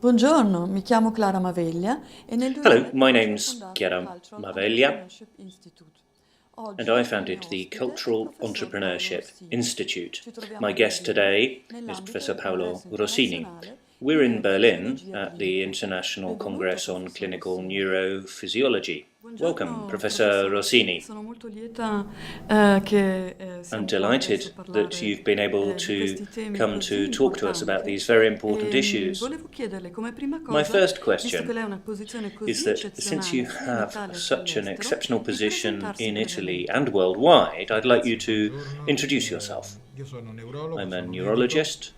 Buongiorno, mi chiamo Clara Maveglia e nel Hello, 2003 my ho name's fondato il Chiara Cultural Maveglia, Entrepreneurship Institute. and Oggi I il founded mio the ospite è il Cultural professor Paolo Entrepreneurship Rossini. Institute. Ci troviamo My a guest Berlino today is nell'ambito Professor del Paolo Congresso Rossini. internazionale di We're in Berlin Neurofisiologia at the Clinica. International Benvenuto, Congress on professor Clinical Rossini. Neurophysiology. Welcome, Buongiorno, Professor professor Rossini. Rossini. Sono molto lieta che I'm siamo qua adesso a delighted that parlare you've been able di to questi temi come così to talk to us about importanti. these very important issues. Volevo chiederle come prima My cosa, first visto che question lei ha una posizione is così that since you eccezionale sia in have Italia che such an all'estero, exceptional di position presentarsi in Italy brevemente. and worldwide, I'd like you Grazie, to buongiorno. introduce yourself. Io sono neurologo, I'm a sono medico, neurologist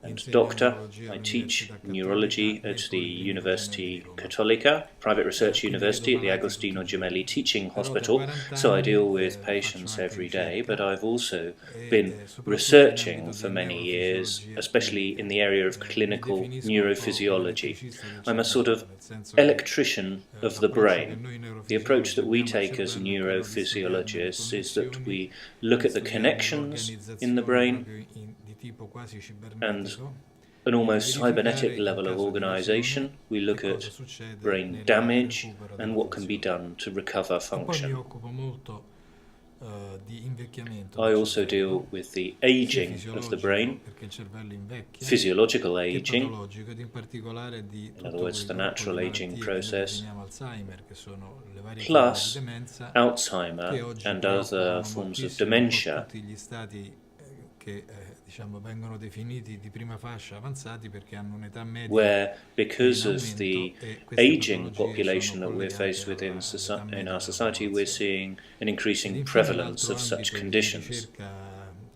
and insegno doctor. neurologia I teach all'Università neurology Cattolica nel at the Policlinico Gemelli di University Roma. Cattolica, private research Quindi university vedo at the malati Agostino tutti i Gemelli giorni. Teaching Però da Hospital, 40 so I deal anni with faccio patients anche every day, but ricerca I've also e been soprattutto in researching ambito for di many years, neurofisiologia especially in clinica. the area of Mi clinical definisco un po' un neurophysiology. elettricista del I'm a sort of cervello, nel senso che electrician of the l'approccio che brain. noi The approach neurofisiologi that we abbiamo al take as cervello è quello di studiarne le neurophysiologists is that connessioni, we look di at the studiarne connections in the l'organizzazione brain proprio di tipo quasi and cibernetico an e di almost cybernetic verificare in level of caso di lesione organization. We che look cosa at succede brain nel damage recupero and della what can be funzione. done to recover E poi mi function. occupo molto di invecchiamento I del also deal cervello, with the sia aging of the fisiologico brain, perché il cervello invecchia, physiological che aging, patologico ed in particolare di in other tutto words, quel the gruppo di natural aging malattie che noi process, definiamo Alzheimer, che sono le varie forme di plus demenza, Alzheimer che oggi and other preoccupano forms of moltissimo un po' dementia, tutti gli stati che diciamo vengono definiti di prima fascia avanzati perché hanno un'età media where che è because in of the aumento e queste aging patologie population sono that we're collegate faced with all'età in media our della society, we're popolazione. seeing an Ed increasing infine un prevalence altro of such ambito di conditions. ricerca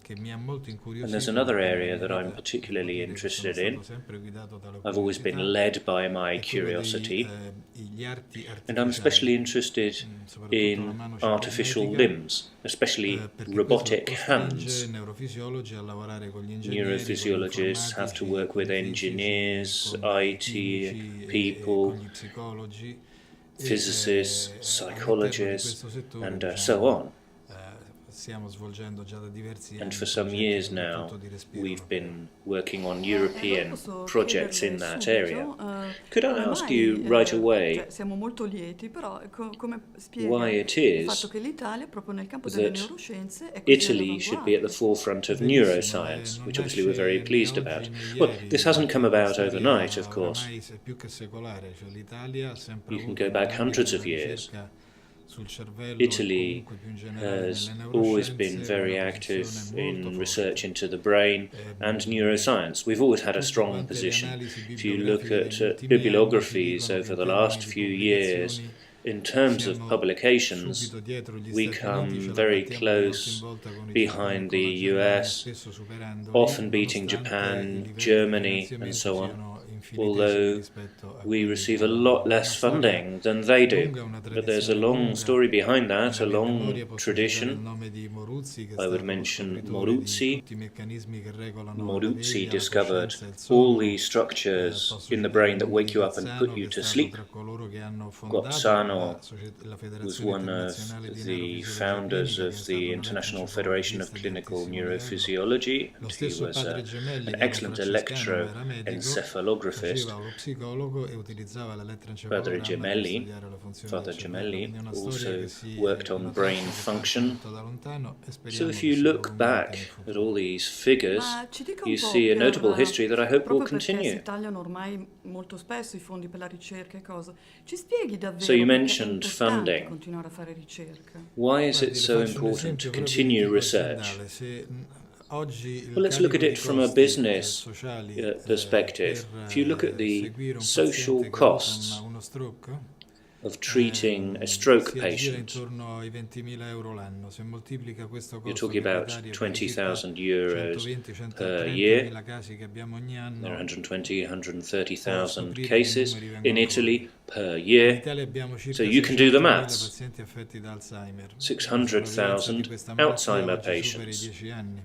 che mi ha molto And there's incuriosito another perché area mi that I'm vede, particularly devo dire che sono interested stato in. sempre guidato dalla I've always been curiosità, led by my è quello curiosity, degli arti and I'm especially artificiali, interested soprattutto la in mano artificial cibernetica, limbs, especially perché questo robotic costringe hands. neurofisiologi a lavorare con gli ingegneri, con gli Neurophysiologists have to informatici, work con with i fisici, engineers, con i IT chimici e con people, gli psicologi physicists, all'interno di psychologists, questo settore, and so diciamo, on. stiamo svolgendo già da diversi And anni for some progetti years soprattutto now, di respiro we've europeo. been working on Allora European posso projects in chiederle that area. subito Could I come ask you mai, right away cioè siamo molto lieti, però come why spiega it il fatto is che l'Italia proprio nel campo delle that neuroscienze è così Italy should be at the all'avanguardia? forefront of Benissimo, neuroscience, non which obviously we're very nasce né pleased about? oggi né Well, this ieri, hasn't come è una about overnight, of storia course. oramai più che secolare, cioè l'Italia ha sempre You can avuto go back nell'ambito hundreds della of years. ricerca sul cervello e Italy comunque più in generale has nelle always been neuroscienze very una active posizione molto in forte. research into the brain and neuroscience. We've always had a Tutte strong quante le position. analisi If you look bibliografiche at degli ultimi anni ci bibliographies dicono che over in the termini last di few years, pubblicazioni in terms of siamo publications, subito dietro gli we Stati Uniti, come ce la very battiamo di volta in close volta con i behind the giapponesi con la Germania, US, spesso superandoli, often beating nonostante i Japan, livelli di Germany, and finanziamento so on, siano infinitesimi although rispetto a we quelli receive a dell'Italia. lot Una less storia funding than they do. lunga, una But there's a tradizione long lunga. story behind that, a Nella mia long memoria posso citare il tradition. nome di Moruzzi, che è I would stato lo mention scopritore di Moruzzi. tutti i meccanismi che regolano la Moruzzi veglia, la discovered coscienza e il all sonno. the structures Posso in the citare brain il that nome wake di you up and put Gazzano, you che è to stato sleep. tra coloro che hanno fondato Guazzano la was Federazione one of Internazionale di the Neurofisiologia founders Clinica, che è of stata the una International lettera Federation of enciclopedista di Clinical altissimo livello. Neurophysiology, Lo and he stesso was padre Gemelli, an che era un excellent francescano ma era medico, electroencephalographist. faceva lo psicologo e utilizzava Father l'elettroencefalogramma per Gemelli, studiare la funzione del Father cervello. Gemelli Quindi è una storia also che si worked è on una brain traccia che parte function. molto da lontano e So speriamo if che you si look prolunghi anche nel back at futuro. all these figures, Ma ci dica you un po' see a notable history that I hope will proprio perché si continue. tagliano ormai molto spesso i fondi per la ricerca e cose, ci spieghi So davvero you perché è mentioned importante funding. continuare a fare ricerca? Why is Guardi, it le so faccio un important esempio to proprio di continue tipo research? aziendale. Se oggi il Well, let's look at carico di it from a costi business sociali perspective. per If you look at the seguire un social paziente che ha avuto costs uno stroke of treating a stroke si aggira patient, intorno ai 20.000 euro l'anno. Se moltiplica questo you're costo talking per about l'Italia per i circa 20,000 euros 120-130 year. mila casi che abbiamo ogni There are anno, 120, può 130,000 scoprire che i cases numeri in vengono Italy corti. per In year. Italia abbiamo circa So you can do the 600.000 maths. pazienti affetti da Alzheimer. La 600,000 sopravvivenza di questa malattia Alzheimer oggi supera i patients 10 anni.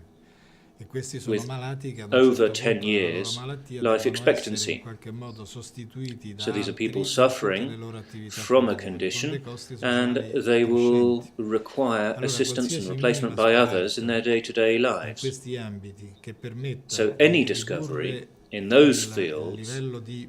E questi sono with malati che ad un over certo 10 punto della loro years malattia life devono essere in expectancy. qualche modo sostituiti So da these are people altri per tutte le suffering loro attività from a quotidiane, con condition, dei costi and sociali they will crescenti. require Allora, assistance and qualsiasi replacement minima by others in their scoperta day-to-day in lives. questi ambiti che permetta So di any ridurre discovery in those il fields livello di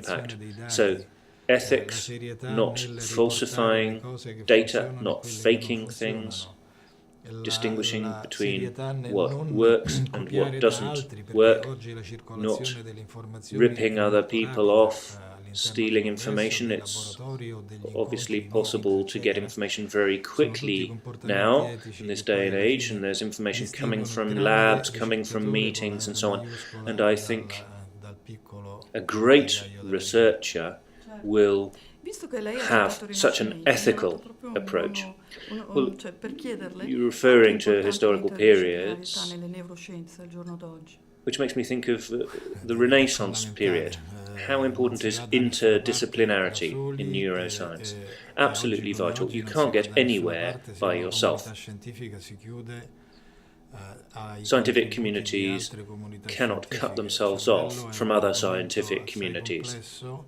impact. dei dati, So, la ethics, serietà not nel riportare le falsifying cose che data, funzionano e not quelle che non faking things, funzionano, distinguishing la between serietà nel what non works and copiare what da doesn't altri, perché work, oggi la not circolazione delle informazioni ripping è other molto people rapida off, all'interno stealing del congresso, information. dei It's laboratori o degli obviously incontri, meeting, possible to get eccetera. information very Sono tutti quickly comportamenti now, in etici this che day poi and alla age, fine and there's information coming distinguono il from grande labs, coming from ricercatore con la meetings, and R so on. maiuscola And I think dal piccolo a great papagaio della ricerca. researcher Certo. will Visto che lei ha have citato il such an Rinascimento, mi è venuto ethical proprio approach. Well, cioè, per chiederle you're quanto è referring to importante historical l'interdisciplinarietà periods, nelle neuroscienze al giorno d'oggi. which makes me think of the È Renaissance fondamentale. period. How Non important si is va da nessuna parte da interdisciplinarity in soli neuroscience? e Absolutely oggi come vital. oggi You non can't si va get da nessuna anywhere parte, se by una yourself. comunità scientifica si chiude ai Scientific contributi di communities altre comunità cannot cut scientifiche. Il themselves cervello off è un from other argomento scientific assai communities. complesso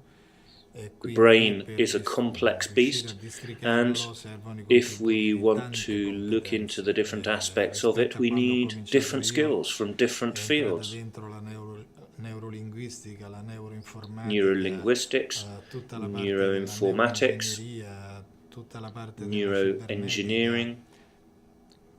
e The quindi brain per is a complex riuscire a beast, districarlo and servono i if contributi we di want tante to look into the different competenze. aspects of it, Rispetto a we quando ho need cominciato different io, skills from different è entrata fields. dentro la neurolinguistica, la neuroinformatica, Neurolinguistics, tutta la parte della neuroinformatics, neuroingegneria, tutta la parte della cibernetica, neuroengineering,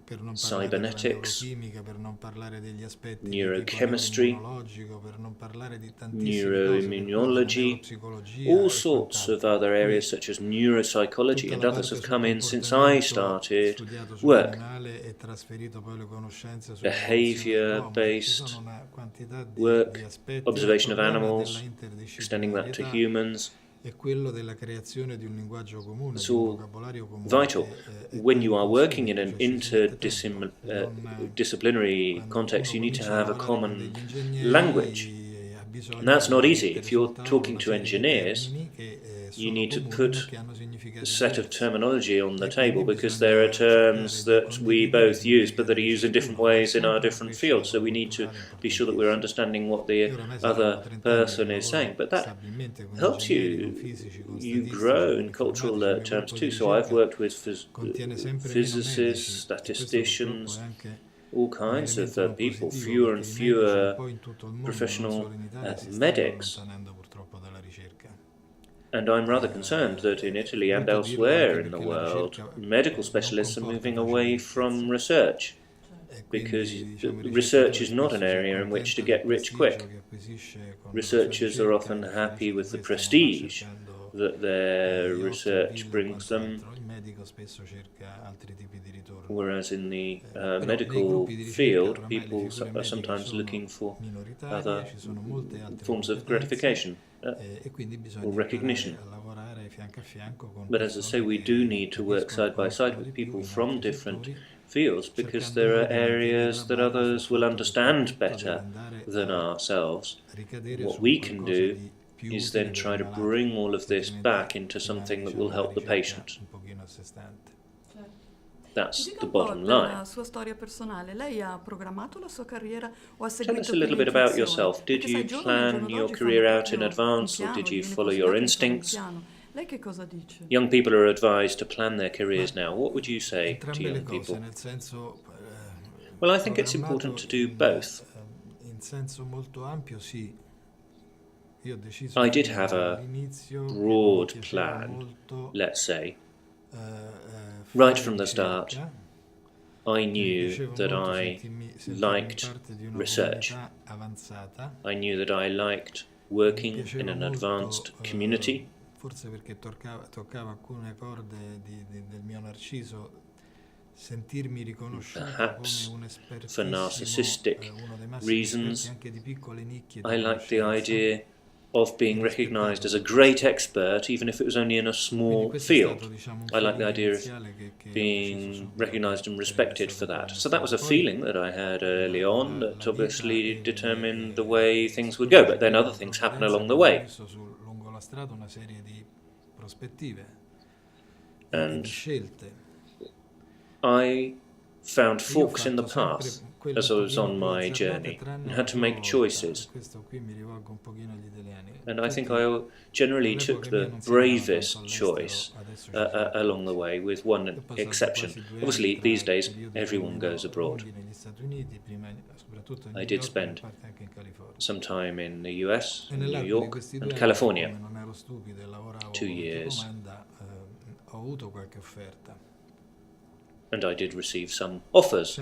per non parlare della cybernetics, neurochimica, per non parlare degli aspetti di tipo neurochemistry, neuroimmunologico, per non parlare di tantissime cose, per cui la neuroimmunology, neuropsicologia all e sorts of quant'altro. other Per cui areas such as neuropsychology tutta and la others parte have sul come in since I comportamento started studiato work. sull'animale e trasferito poi le conoscenze sull'evoluzione dell'uomo. Ci Behavior-based sono una quantità di work, aspetti. observation Il of problema animals, della extending that to interdisciplinarietà humans. è quello della creazione di un linguaggio comune, It's di un all vocabolario comune. vital. When you are working in an interdisciplinary Quando context, uno you need to comincia a have a lavorare con common degli ingegneri language. ha bisogno And that's di not easy. mettere If you're sul tavolo talking una to serie di engineers, termini che you sono need to comuni ma put che hanno a significati set of diversi. terminology on the E quindi table because there are bisogna terms cercare di that we condividere, both di use but that are integrare used in different ciascuno, ma è ways in our sempre un different fields. So crescita we need to culturale be sure that we're importantissimo. understanding what the Io oramai saranno other 30 anni che person is saying. lavoro But that stabilmente con helps ingegneri, con you. fisici, con You statistici, grow con in cultural informatici. Il mio terms gruppo too. di So I've ricerca worked with contiene sempre meno physicists, medici, e questo purtroppo statisticians, è anche all un kinds of elemento non people, positivo, fewer and perché i medici un fewer po' in tutto il mondo, non professional solo in Italia, si stanno medics. allontanando purtroppo dalla ricerca. And I'm rather concerned that in Italy and Brutto dirlo anche elsewhere in the perché la world, ricerca medical non specialists are comporta moving facili away ricchezze. from research E because quindi diciamo i research ricercatori is not an spesso si area in which to accontentano del get rich prestigio quick. che acquisisce con la sua Researchers are ricerca often e happy felice di with the questo non va prestige cercando that their yacht, research ville o brings them, quant'altro. Il medico spesso cerca altri tipi di ritorno. whereas in the Però nei medical gruppi di ricerca field, oramai le people figure are mediche sometimes sono looking for minoritarie, other ci sono molte altre forms of competenze gratification e quindi or bisogna recognition. imparare a lavorare fianco a fianco con But as I say, persone we do need che to work capiscono e side by side conoscono di with più people in from altri different settori, fields because cercando there are di mantenere areas la that barra sul others will fatto che understand tutto deve better andare than a ourselves. ricadere What su we can qualcosa do di più is utile then per try il to malato, bring all of this altrimenti back into rimane, something that will diciamo, la help the ricerca patient. un pochino a sé stante. Certo. Ci That's dica the un po' bottom line. della sua storia personale. Lei ha programmato la sua carriera o ha Tell us seguito a più little bit about l'intuizione? yourself. Did Perché sai, you i giovani al plan giorno your d'oggi career fanno out in proprio un advance, or piano, did gli you viene follow your consigliato di fare un instincts? piano. Lei che cosa dice? Young people are advised to plan their careers now. What would you say to Entrambe le young cose, people? nel senso Well, I think it's important to do both. in senso molto ampio, sì. Io ho deciso I did have a all'inizio che broad mi piaceva plan, molto, let's say. fare Right from the start, ricerca. I Mi knew piaceva that molto I sentirmi liked parte di una research. comunità avanzata. I knew that I liked Mi working in piaceva an molto, advanced community. forse perché toccava alcune corde del mio narciso, sentirmi riconosciuto Perhaps come un for espertissimo, narcissistic uno dei massimi reasons, esperti anche di piccole nicchie I di liked the conoscenza. idea of being Mi recognized as a rispettavo great questo. expert, even if it was only in a Quindi small questo è stato, field. diciamo, un I like the feeling idea of iniziale che ho deciso being subito recognized and che respected sarebbe for stato that. So that was a necessario. Poi feeling that I had early on that la vita obviously e determined the way things would siccome go, but then seguivo other la things happen provvidenza, along the abbiamo way. messo lungo la strada una serie di prospettive e And di scelte. I found E io ho forks in the fatto sempre path quelle as I un was pochino on più my azzardate, journey tranne and una had to sola make volta. choices. Questo qui mi rivolgo un pochino agli italiani. And I think Tutti I generally took all'epoca mia the non si andava bravest tanto all'estero, choice adesso ci sono. along the way, with one Io ho passato exception. quasi 2 anni Obviously, tra these days, periodi everyone più goes abroad. lunghi negli Stati Uniti, prima soprattutto a I New did York, spend ma in parte anche in California. some time in the US, E in New nell'arco di York, questi and 2 anni, California. come non ero stupido e lavoravo 2 con years. comanda, ho avuto qualche offerta. and I did receive some offers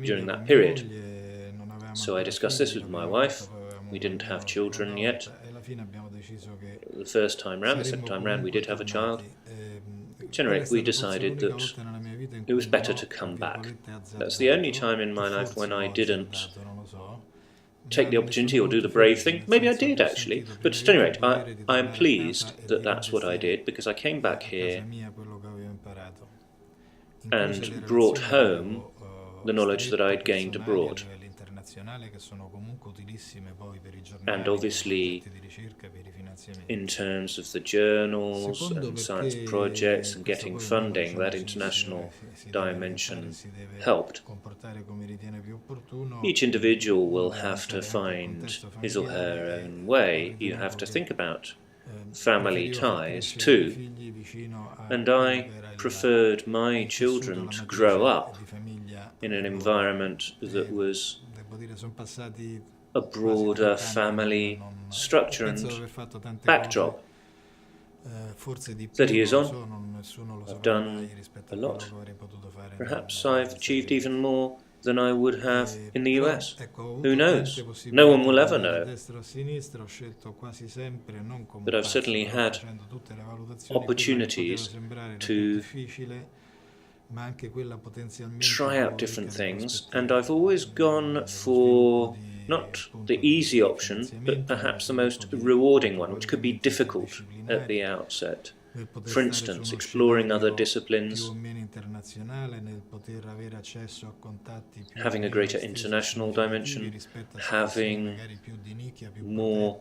during that period. So I discussed this with my wife. We didn't have children yet. The first time round, the second time round, we did have a child. Generally, we decided that it was better to come back. That's the only time in my life when I didn't take the opportunity or do the brave thing. Maybe I did, actually. But at any rate, I am pleased that that's what I did, because I came back here and brought home the knowledge that I'd gained abroad. And obviously, in terms of the journals and science projects and getting funding, that international dimension helped. Each individual will have to find his or her own way. You have to think about family ties too. And I preferred my children to grow up in an environment that was a broader family structure and backdrop. 30 years on, I've done a lot. Perhaps I've achieved even more than I would have in the US. Who knows? No one will ever know. But I've certainly had opportunities to try out different things, and I've always gone for not the easy option, but perhaps the most rewarding one, which could be difficult at the outset. For instance, exploring other disciplines, having a greater international dimension, having more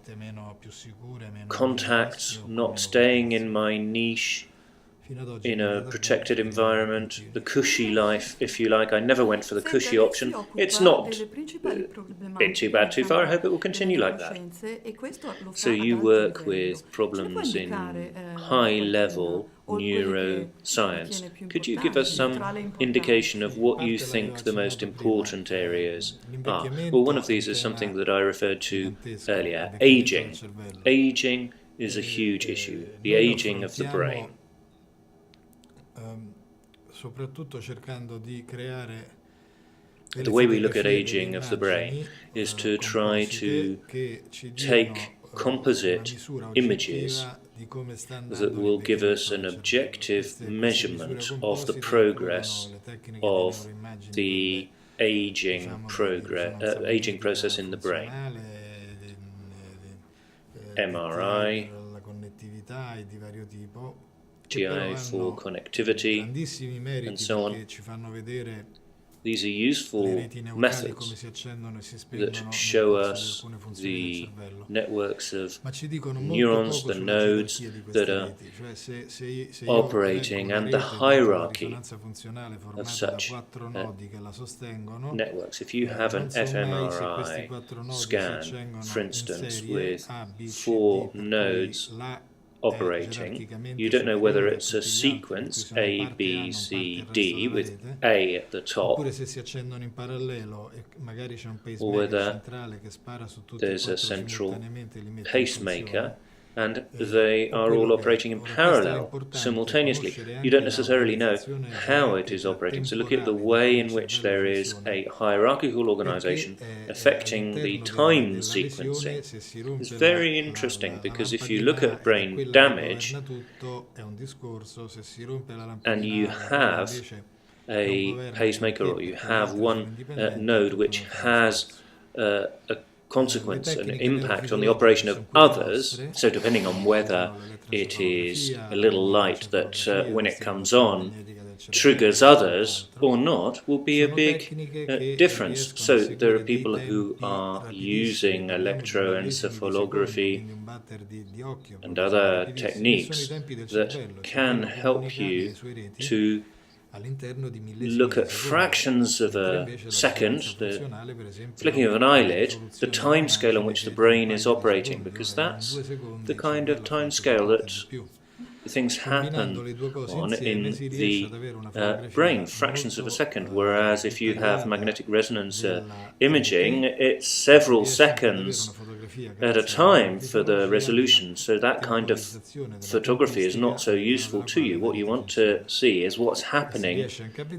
contacts, not staying in my niche, in a protected environment, the cushy life, if you like. I never went for the cushy option. It's not been too bad too far. I hope it will continue like that. So you work with problems in high-level neuroscience. Could you give us some indication of what you think the most important areas are? Well, one of these is something that I referred to earlier, aging. Aging is a huge issue, the aging of the brain. The way we look at aging of the brain is to try to take composite images that will give us an objective measurement of the progress of the aging process in the brain. MRI, GI for connectivity, and so on. These are useful methods that show us the networks of neurons, the nodes that are operating, and the hierarchy of such networks. If you have an fMRI scan, for instance, with 4 nodes operating, you don't know whether it's a sequence A, B, C, D with A at the top, or whether there's a central pacemaker and they are all operating in parallel, simultaneously. You don't necessarily know how it is operating, so look at the way in which there is a hierarchical organization affecting the time sequencing. It's very interesting, because if you look at brain damage and you have a pacemaker, or you have one node which has a consequence, an impact on the operation of others, so depending on whether it is a little light that when it comes on triggers others or not, will be a big difference. So there are people who are using electroencephalography and other techniques that can help you to look at fractions of a second, the flicking of an eyelid, the time scale on which the brain is operating, because that's the kind of time scale that things happen in the brain, fractions of a second, whereas if you have magnetic resonance imaging, it's several seconds at a time for the resolution, so that kind of photography is not so useful to you. What you want to see is what's happening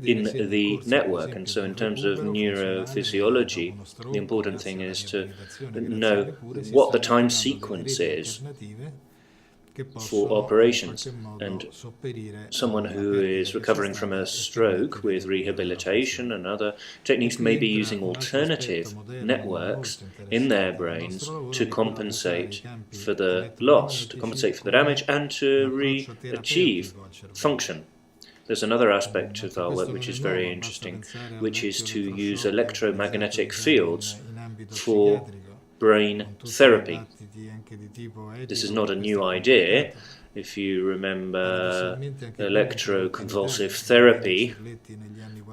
in the network, and so in terms of neurophysiology, the important thing is to know what the time sequence is for operations, and someone who is recovering from a stroke with rehabilitation and other techniques may be using alternative networks in their brains to compensate for the loss, to compensate for the damage, and to re-achieve function. There's another aspect of our work which is very interesting, which is to use electromagnetic fields for brain therapy. This is not a new idea. If you remember electroconvulsive therapy,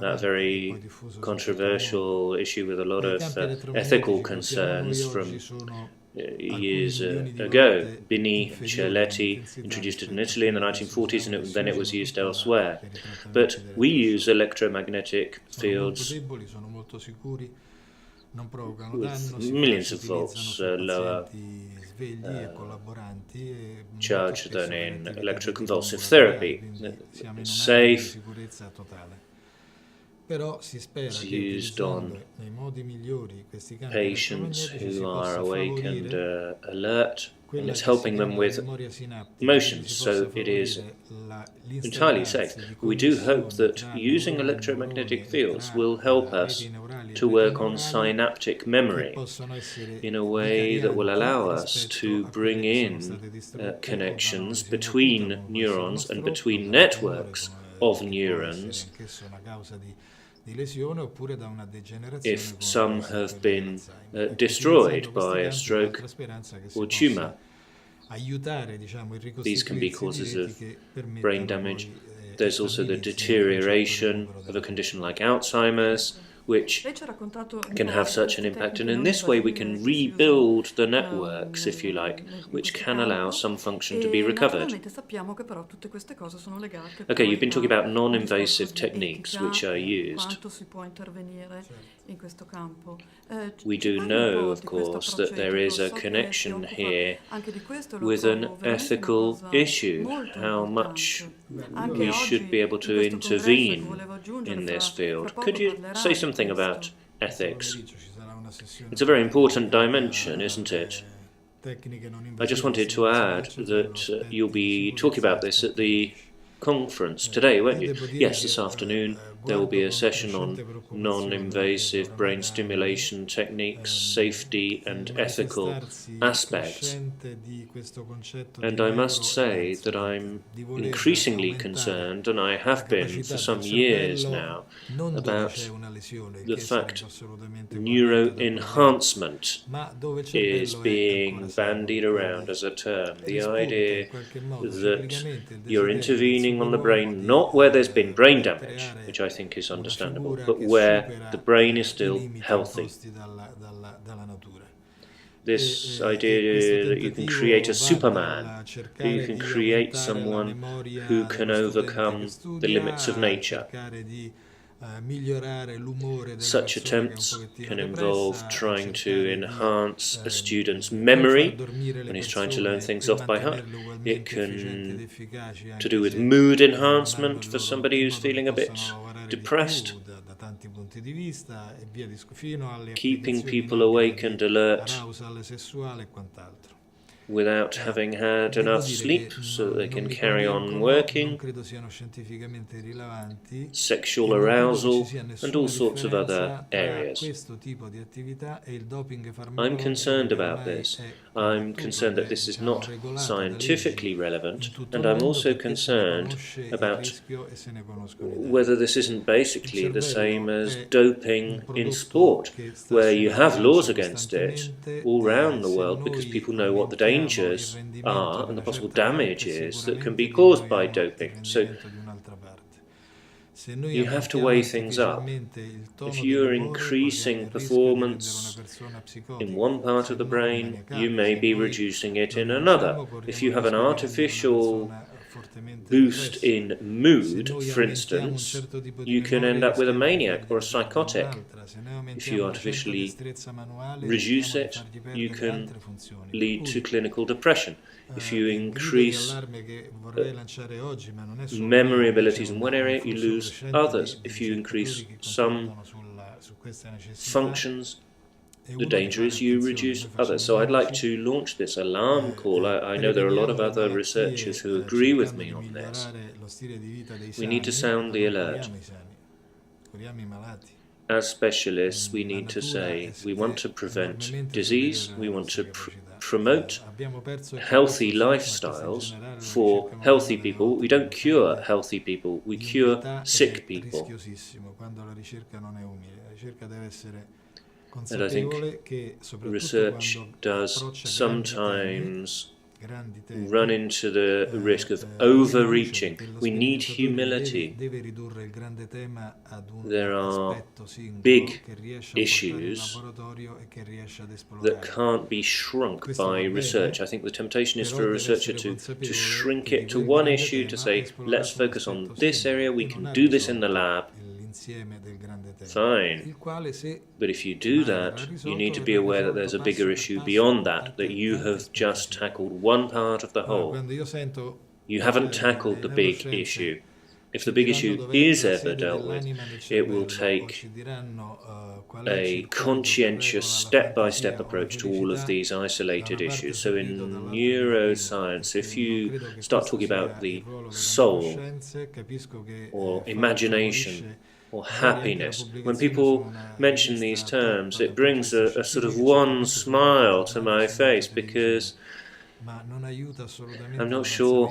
that very controversial issue with a lot of ethical concerns from years ago. Bini Celletti introduced it in Italy in the 1940s, and then it was used elsewhere. But we use electromagnetic fields with millions of volts lower charge than in electroconvulsive therapy. It's safe. It's used on patients who are awake and alert, and it's helping them with motions, so it is entirely safe. We do hope that using electromagnetic fields will help us to work on synaptic memory in a way that will allow us to bring in connections between neurons and between networks of neurons if some have been destroyed by a stroke or tumor. These can be causes of brain damage. There's also the deterioration of a condition like Alzheimer's, which can have such an impact, and in this way we can rebuild the networks, if you like, which can allow some function to be recovered. Okay, you've been talking about non-invasive techniques which are used. We do know, of course, that there is a connection here with an ethical issue, how much we should be able to intervene in this field. Could you say something about ethics? It's a very important dimension, isn't it? I just wanted to add that you'll be talking about this at the conference today, won't you? Yes, this afternoon there will be a session on non-invasive brain stimulation techniques, safety and ethical aspects. And I must say that I'm increasingly concerned, and I have been for some years now, about the fact neuroenhancement is being bandied around as a term. The idea that you're intervening on the brain not where there's been brain damage, which I think is understandable, but where the brain is still healthy. This idea that you can create a Superman, that you can create someone who can overcome the limits of nature. Such attempts can involve trying to enhance a student's memory when he's trying to learn things off by heart. It can to do with mood enhancement for somebody who's feeling a bit depressed, keeping people awake and alert without having had enough sleep so that they can carry on working, sexual arousal, and all sorts of other areas. I'm concerned about this. I'm concerned that this is not scientifically relevant, and I'm also concerned about whether this isn't basically the same as doping in sport, where you have laws against it all around the world because people know what the dangers are and the possible damages that can be caused by doping. So you have to weigh things up. If you're increasing performance in one part of the brain, you may be reducing it in another. If you have an artificial boost in mood, for instance, you can end up with a maniac or a psychotic. If you artificially reduce it, you can lead to clinical depression. If you increase memory abilities in one area, you lose others. If you increase some functions, the danger is you reduce others. So I'd like to launch this alarm call. I know there are a lot of other researchers who agree with me on this. We need to sound the alert. As specialists, we need to say we want to prevent disease, we want to promote healthy lifestyles for healthy people. We don't cure healthy people, we cure sick people. And I think research does sometimes run into the risk of overreaching. We need humility. There are big issues that can't be shrunk by research. I think the temptation is for a researcher to shrink it to one issue, to say, let's focus on this area, we can do this in the lab. Fine, but if you do that, you need to be aware that there's a bigger issue beyond that you have just tackled one part of the whole. You haven't tackled the big issue. If the big issue is ever dealt with, it will take a conscientious step-by-step approach to all of these isolated issues. So in neuroscience, if you start talking about the soul or imagination or happiness, when people mention these terms, it brings a sort of wan smile to my face, because I'm not sure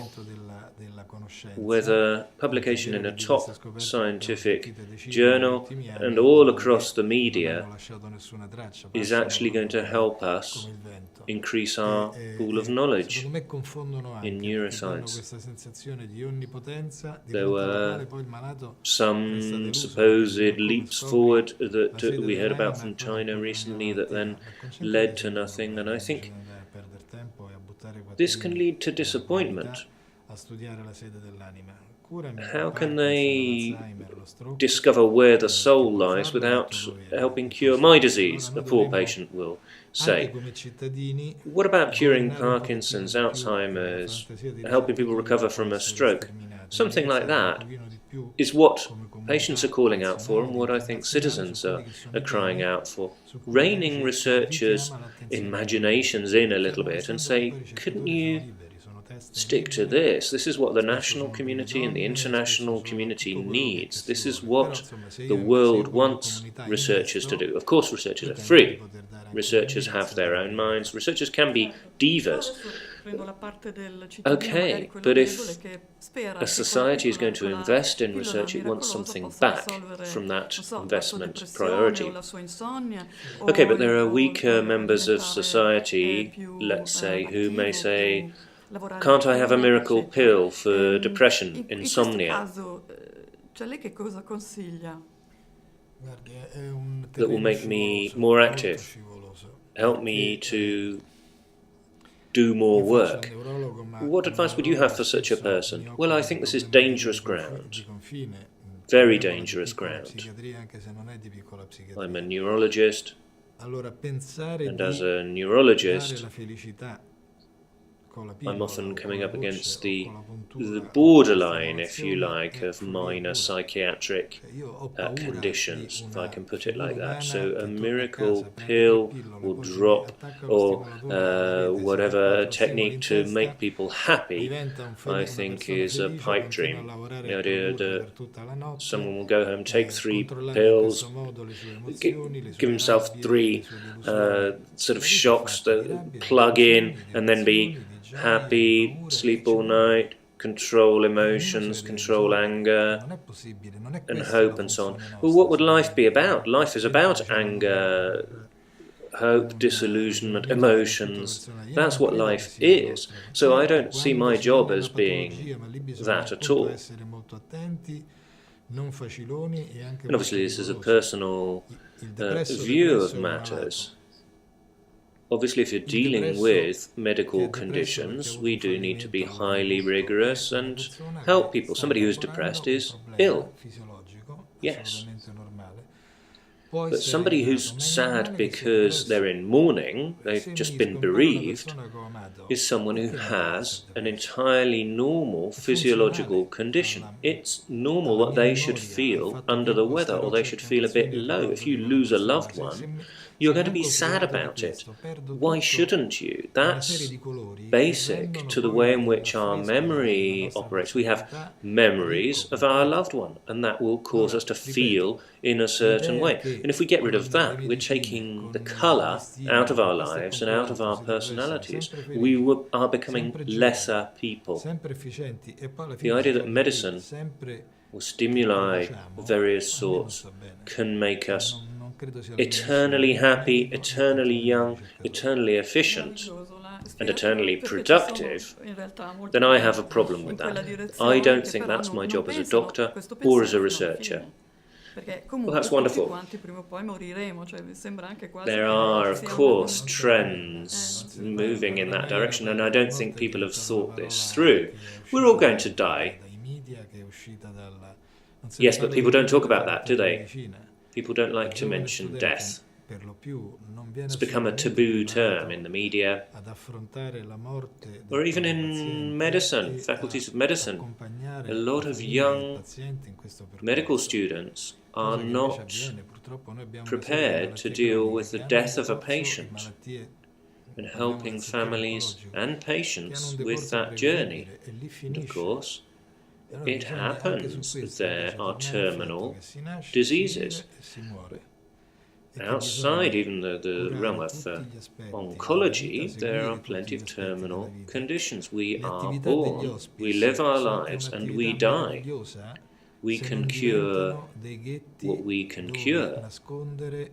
whether publication in a top scientific journal and all across the media is actually going to help us increase our pool of knowledge in neuroscience. There were some supposed leaps forward that we heard about from China recently that then led to nothing, and I think this can lead to disappointment. How can they discover where the soul lies without helping cure my disease, a poor patient will say? What about curing Parkinson's, Alzheimer's, helping people recover from a stroke? Something like that is what patients are calling out for and what I think citizens are crying out for. Reining researchers' imaginations in a little bit and say, couldn't you stick to this? This is what the national community and the international community needs. This is what the world wants researchers to do. Of course, researchers are free. Researchers have their own minds. Researchers can be divas. Okay, but if a society is going to invest in research, it wants something back from that investment priority. Okay, but there are weaker members of society, let's say, who may say, can't I have a miracle pill for depression, insomnia, that will make me more active, help me to do more work? What advice would you have for such a person? Well, I think this is dangerous ground, very dangerous ground. I'm a neurologist, and as a neurologist, I'm often coming up against the borderline, if you like, of minor psychiatric conditions, if I can put it like that. So a miracle pill or drop or whatever technique to make people happy, I think is a pipe dream. The idea that someone will go home, take 3 pills, give himself 3 sort of shocks that plug in, and then be happy, sleep all night, control emotions, control anger, and hope, and so on. Well, what would life be about? Life is about anger, hope, disillusionment, emotions. That's what life is. So I don't see my job as being that at all. And obviously this is a personal view of matters. Obviously, if you're dealing with medical conditions, we do need to be highly rigorous and help people. Somebody who's depressed is ill. Yes. But somebody who's sad because they're in mourning, they've just been bereaved, is someone who has an entirely normal physiological condition. It's normal that they should feel under the weather or they should feel a bit low. If you lose a loved one, you're going to be sad about it. Why shouldn't you? That's basic to the way in which our memory operates. We have memories of our loved one, and that will cause us to feel in a certain way. And if we get rid of that, we're taking the colour out of our lives and out of our personalities. We are becoming lesser people. The idea that medicine or stimuli of various sorts can make us eternally happy, eternally young, eternally efficient, and eternally productive, then I have a problem with that. I don't think that's my job as a doctor or as a researcher. Well, that's wonderful. There are, of course, trends moving in that direction, and I don't think people have thought this through. We're all going to die. Yes, but people don't talk about that, do they? People don't like to mention death. It's become a taboo term in the media, or even in medicine, faculties of medicine. A lot of young medical students are not prepared to deal with the death of a patient and helping families and patients with that journey. And of course, it happens that there are terminal diseases. Outside even the realm of oncology, there are plenty of terminal conditions. We are born, we live our lives, and we die. We can cure what we can cure,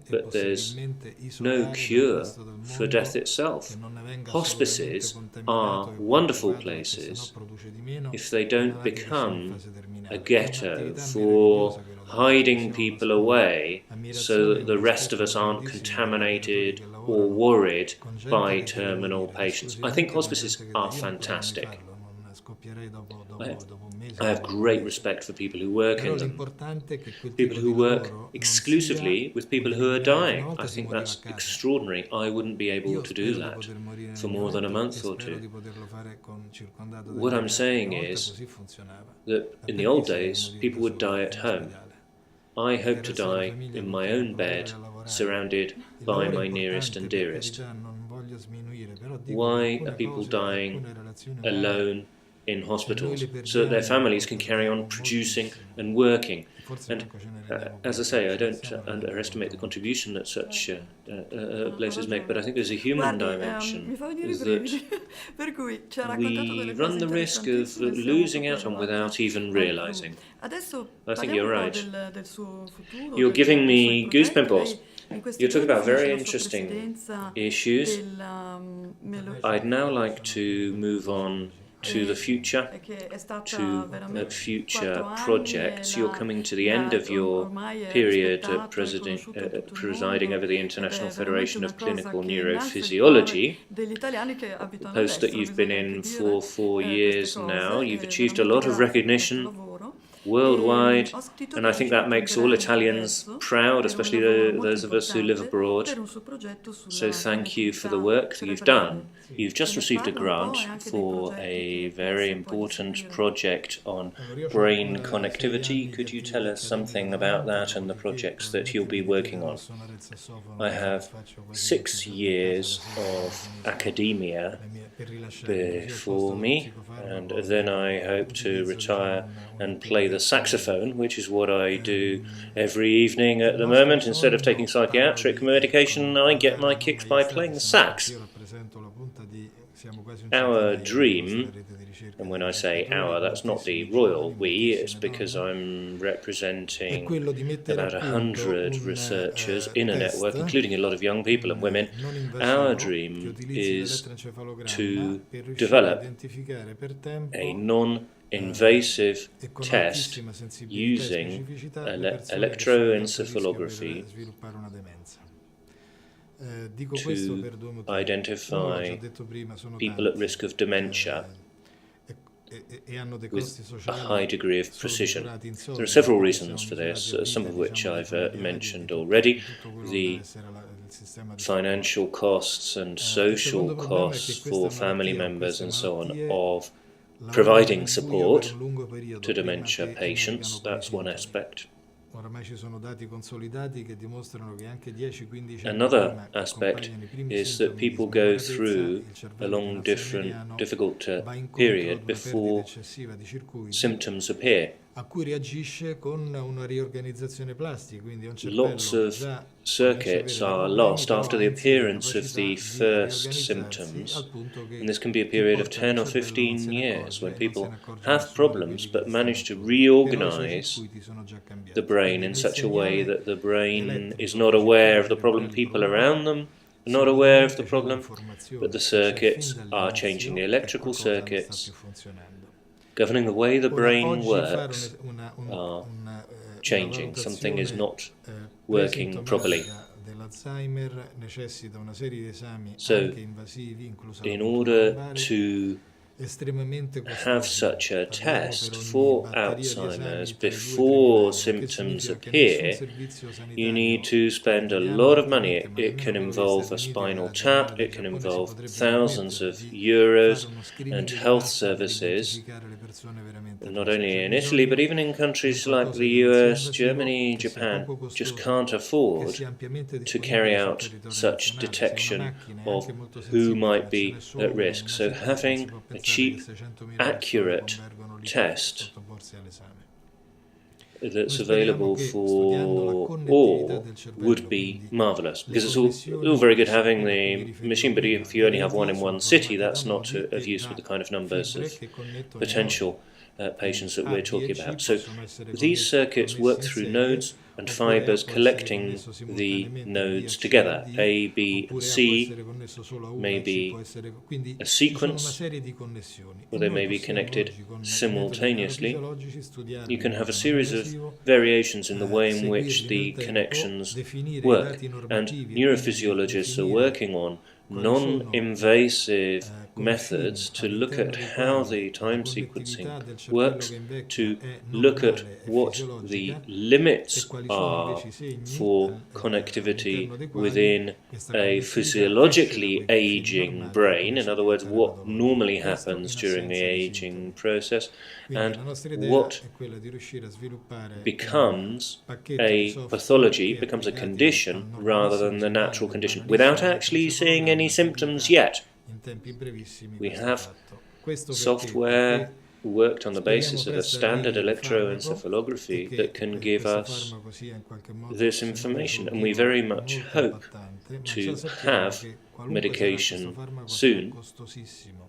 but there's no cure for death itself. Hospices are wonderful places if they don't become a ghetto for hiding people away so that the rest of us aren't contaminated or worried by terminal patients. I think hospices are fantastic. I have great respect for people who work in them, people who work exclusively with people who are dying. I think that's extraordinary. I wouldn't be able to do that for more than a month or two. What I'm saying is that in the old days, people would die at home. I hope to die in my own bed, surrounded by my nearest and dearest. Why are people dying alone in hospitals, so that their families can carry on producing and working? And as I say, I don't underestimate the contribution that such places make, but I think there's a human dimension that we run the risk of losing out on without even realizing. I think you're right. You're giving me goose pimples. You're talking about very interesting issues. I'd now like to move on to the future, to future projects. You're coming to the end of your period presiding over the International Federation of Clinical Neurophysiology, a post that you've been in for 4 years now. You've achieved a lot of recognition worldwide, and I think that makes all Italians proud, especially those of us who live abroad. So thank you for the work that you've done. You've just received a grant for a very important project on brain connectivity. Could you tell us something about that and the projects that you'll be working on? I have 6 years of academia before me, and then I hope to retire and play the saxophone, which is what I do every evening at the moment. Instead of taking psychiatric medication, I get my kicks by playing the sax. Our dream, and when I say our, that's not the royal we, it's because I'm representing about 100 researchers in a network, including a lot of young people and women. Our dream is to develop a non-invasive test using electroencephalography Dico questo per due motivi. Uno, l'ho identify già detto prima, sono people at tanti, risk of dementia e hanno dei with costi a sociali high degree of solo precision. misurati in There are soldi, several siamo reasons for this, misurati a some vite, of which diciamo, dei I've familiari, mentioned di already. tutto quello che The deve essere il sistema di supporto. financial costs and Il social secondo problema è che costs queste for family malattie o members queste and so on malattie of lavorano providing nel buio per support un lungo periodo to prima dementia che emergano patients. poi i That's one sintomi. aspect. Oramai ci sono dati consolidati che dimostrano che anche 10-15 anni Another prima che aspect compaiano i primi is that sintomi di people go smemoratezza, through il a cervello long, dell'alzheimeriano difficult va incontro period ad una perdita before eccessiva di circuiti symptoms appear. a cui reagisce con una riorganizzazione plastica, quindi è un Lots cervello che of già circuits are lost after the appearance of the first al symptoms, punto che and this can be a chi period of porta 10 il or cervello non 15 se ne years when accorge e non se people ne accorge have nessuno di problems quelli but che stanno manage to attorno. Però i suoi reorganize circuiti sono già cambiati. the brain Quindi in nel such a way segnale that the brain elettrico is che not circola aware of the cerebrale problem people normale, around them, not aware of the sicuramente c'è problem, but un'informazione the che c'è fin circuits are changing, the dall'inizio che electrical qualcosa non sta più circuits funzionando. governing the way the Ora, brain oggi fare works una changing. Something is valutazione not working properly. presintomatica dell'Alzheimer necessita una serie di esami So, anche invasivi, inclusa la in cultura order lombare, to estremamente have costosi. such a Parliamo test per ogni for batteria di esami Alzheimer's tra i 2 e i 3 before mila euro, che symptoms significa che nessun appear, servizio you sanitario need to spend a italiano lot of altrimenti, money. ma It nemmeno can quello degli involve Stati a Uniti o spinal della Germania o tap, del it can Giappone, si involve potrebbe thousands permettere of di euros fare uno screening and di health massa per services, identificare le persone veramente not fragili. only C'è in Italy but bisogno even in di un countries like qualcosa the che non sia US, invasivo, Germany, che sia Japan, poco just costoso, can't che afford sia ampiamente to carry disponibile sul out territorio such nazionale. Se una detection macchina è of anche molto who sensibile, might ma ce be n'è solo at una in risk. una So città, si having può a pensare che cheap, 600.000 persone accurate convergono lì per test sottoporsi all'esame. that's Noi speriamo available che studiando la for connettività all del would cervello, be quindi marvelous, le because it's all connessioni very good ai having circuiti a cui mi the riferivo machine, but prima, if you le only have one reti in sono one city, formate da that's not nodi of e use with the da kind of numbers fibre of che connettono i nodi. potential Quindi patients that A, we're B e talking C about. So possono essere these circuits work connessi in through serie, nodes and oppure A fibers può essere collecting connesso the simultaneamente via nodes C e together. D, A, B, and oppure A può C essere connesso solo a una may e C può be essere... Quindi a ci sono una sequence, serie di connessioni e or they noi may be possiamo connected oggi con i metodi simultaneously. neurofisiologici You studiarli can in have a modo non series of invasivo, variations in the way in which seguirli the nel tempo, connections definire i work, dati and normativi e quindi neurophysiologists are definire working on quali sono non-invasive confini methods to look all'interno at dei how quali the la time connettività sequencing del cervello che works, invecchia to è look at normale e what the fisiologica e limits quali sono are invece i segni for all'interno connectivity dei quali within questa a connettività esce da physiologically quei confini aging normali e brain, in comincia a other words, diventare what patologico. normally Questo happens in during the assenza di aging sintomi. process, Quindi and la nostra idea what è quella di riuscire a sviluppare un becomes pacchetto di a software pathology, che becomes a applicati al condition rather normalissimo than the cervello natural del condition, banalissimo without actually seeing any elettroencefalogramma symptoms pubblica yet. in tempi brevissimi We questo have fatto. Questo perché? software Perché worked on the speriamo basis of a presto standard arrivi il farmaco e electroencephalography that che can give questo us farmaco sia in qualche modo this information, and we very risolutivo much molto hope impattante, ma già to sappiamo have che qualunque sarà questo medication farmaco sarà soon costosissimo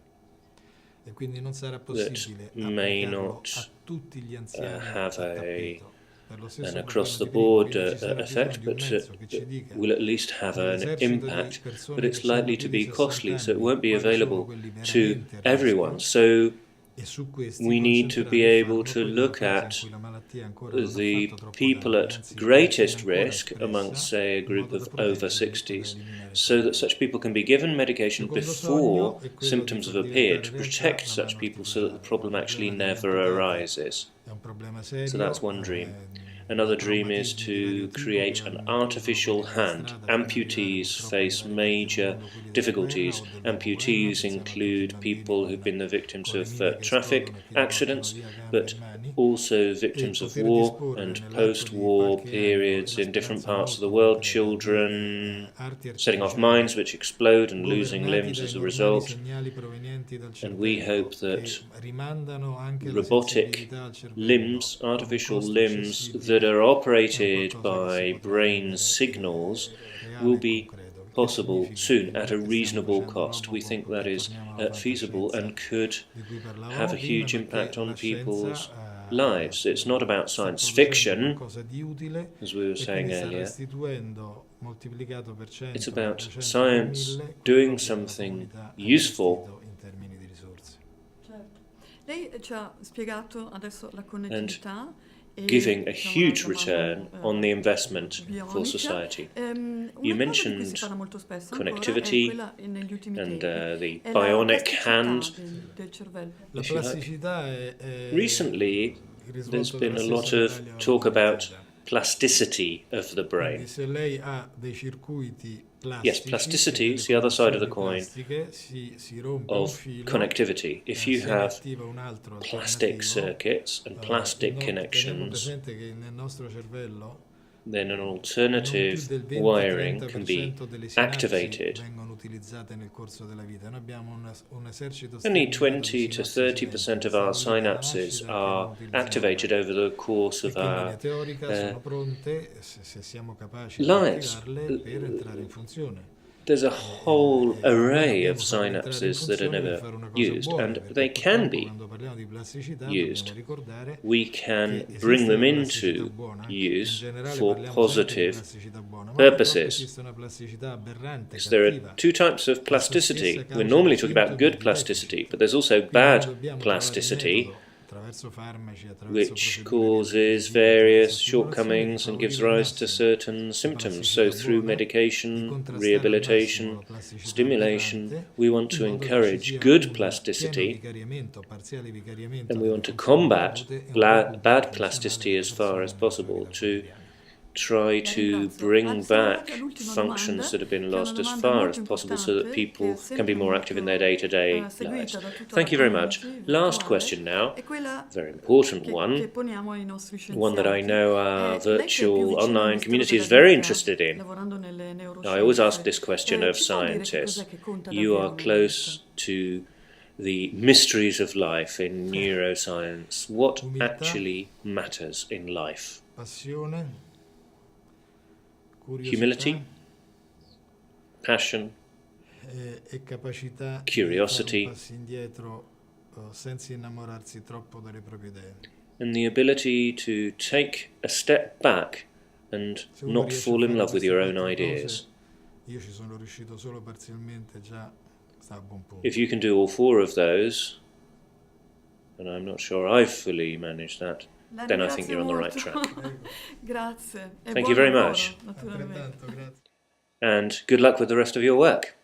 e quindi non sarà that possibile may applicarlo a not tutti gli anziani a have tappeto. Per lo an stesso across the problema di prima, board quindi ci sarà bisogno effect, di un but mezzo che ci dica will at least have an nell'esercito di impact, persone but che it's hanno likely più to di be 60 costly, so it anni, won't be quali sono available quelli to veramente a everyone. rischio, So e su questi we need to be concentrare il able farmaco to in una look fase in at cui la malattia ancora non ha the fatto troppo people danni, at anzi greatest è ancora risk amongst, espressa, say, a in group modo da of over proteggerli e da 60s, eliminare il so that problema. such people can be given medication Il secondo before sogno è quello di symptoms far have appeared diventare to realtà protect la such mano people so that the artificiale. problem Il actually problema degli never amputati arises. è un problema So serio, that's one dream. da Another dream is traumatismi di vario to tipo create che an hanno introdotto artificial quelli della hand. strada fino ad arrivare Amputees purtroppo in face varie parti del major mondo quelli della guerra difficulties. o del dopoguerra. Amputees Pensiamo a tutti i include bambini people who've been the victims con le of mine che traffic esplodono e che gli portano accidents, via gambe but e mani, also e victims of poter war disporre and nell'arco di post-war qualche anno, e periods la in different speranza parts of the molto world, concreta, di children arti setting off artificiali mines which explode and losing governati limbs dai as a normali result. segnali provenienti dal And we cervello hope che that rimandano anche la robotic sensibilità al cervello limbs, con un artificial costo limbs that accessibile are è un operated qualcosa che si by potrà brain rendere signals reale will e be concreto, che possible significa che soon non at è a che stiamo reasonable facendo cost. We Robocop, think that che is torniamo alla feasible fantascienza and could di cui parlavamo have a prima, huge ma che impact on la people's scienza lives. It's not about sta science producendo fiction, qualcosa di utile as we were e saying quindi sta earlier. restituendo moltiplicato per 100, It's per about 200, per science 1000 quello doing che la something comunità ha useful investito in termini di risorse. Certo. Lei ci ha spiegato adesso la connettività e giving a diciamo, huge la mano, return on the investment for bionica. society. You mentioned connectivity and the bionic hand. La plasticità Recently, there's been a lot of talk about plasticity of the brain. Se lei ha dei circuiti plastici, yes, plasticity is the other side of the coin si rompe of un filo, connectivity. If you se have attiva un altro plastic alternativo, circuits and plastic teniamo connections, presente che nel nostro cervello then an alternative wiring can be activated. vengono utilizzate nel corso della vita. Noi abbiamo un esercito Only sterminato 20 di to sinapsi 30% of our synapses are activated over the course of our sono pronte, se siamo capaci di lives. attivarle, per entrare in funzione. There's a whole array of synapses that are never used, and they can be used. We can bring them into use for positive purposes. So there are two types of plasticity. We're normally talking about good plasticity, but there's also bad plasticity, which causes various shortcomings and gives rise to certain symptoms. So through medication, rehabilitation, stimulation, we want to encourage good plasticity, and we want to combat bad plasticity as far as possible, to try to bring back functions that have been lost as far as possible so that people can be more active in their day-to-day lives. Thank you very much. Last question now, very important one that I know our virtual online community is very interested in. Now, I always ask this question of scientists. You are close to the mysteries of life in neuroscience. What actually matters in life? Humility, passion, curiosity, and the ability to take a step back and not fall in love with your own ideas. If you can do all four of those, and I'm not sure I've fully managed that, then I think you're on the right track. Thank you very much. And good luck with the rest of your work.